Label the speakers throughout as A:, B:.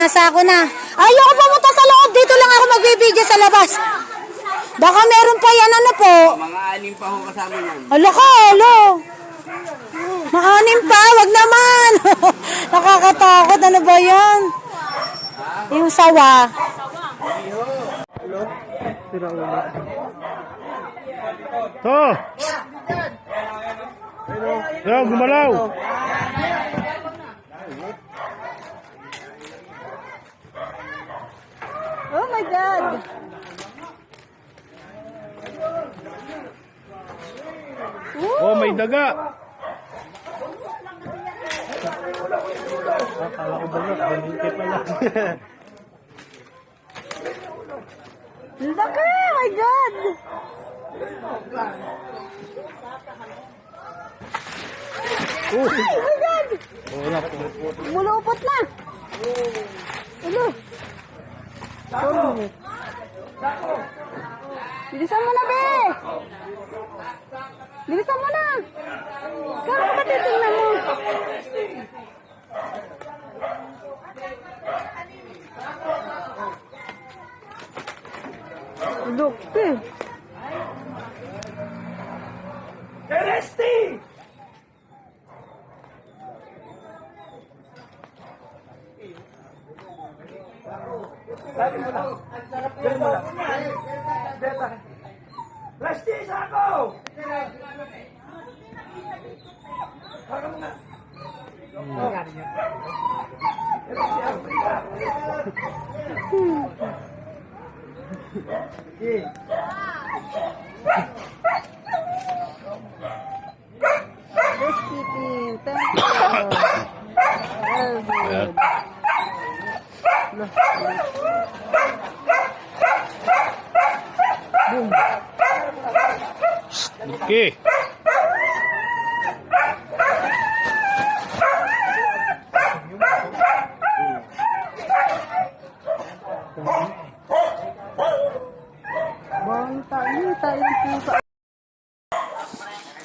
A: Nasa ako na. Ayoko pumunta sa loob. Dito lang ako magbibideo sa labas. Baka meron pa yan ano po.
B: Mga anim pa ho kasama yan.
A: Alo ka, alo. Maanim pa, wag naman. Nakakatakot. Ano ba yan? Yung sawa.
C: To! Yo, gumalaw!
A: Oh my God.
C: Oh, may daga! Akala ko daga, banite pala.
A: Laki, oh my God.
C: Oh,
A: Ay, oh my God.
C: wala po.
A: Mulupot na. Ano? Bilisan mo na, be! Bilisan mo na! Kaya ka titignan mo? Look, eh.
B: Plastic ako!
A: Housekeeping, thank you. Very good.
C: Okay.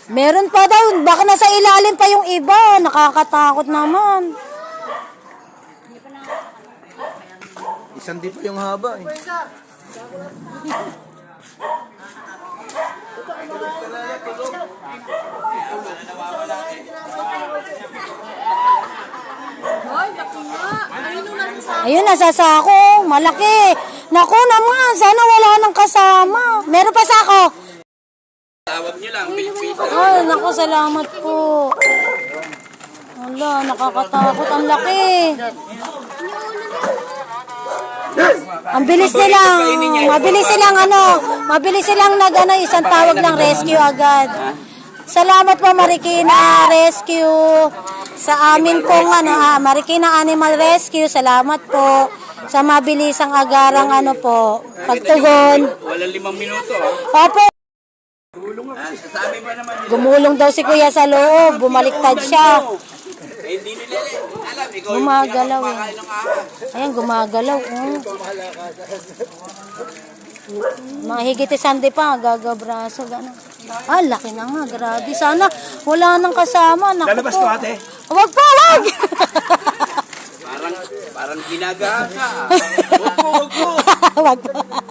A: Meron pa daw, baka nasa ilalim pa yung iba. Nakakatakot naman.
B: Isang di pa yung haba eh.
A: Ayun, nasa sako. Malaki. Naku naman, sana wala nang kasama. Meron pa sako.
B: Tawag nyo lang, Pilipino.
A: Ay, naku, salamat po. Wala, nakakatakot. Ang laki. Ang bilis nilang, mabilis silang isang tawag ng rescue agad. Salamat po Marikina Rescue sa amin pong Marikina Animal Rescue. Salamat po sa mabilisang agarang pagtugon.
B: Walang 5 minuto.
A: Opo.
B: Sasabi pa naman nila.
A: Gumulong daw si Kuya sa loob, bumaliktad siya.
B: Eh, hindi nila alam. Ikaw
A: Gumagalaw eh.
B: kumakain ng ahas.
A: Ayan, gumagalaw. Mahigit isang pa, gagabraso, gano'n. Ah, laki na nga, grabe. Sana wala nang kasama. Naku
B: Lalabas
A: po.
B: ko ate.
A: Wag po, wag!
B: Parang ginagaha ka. Wag po.
A: Wag po.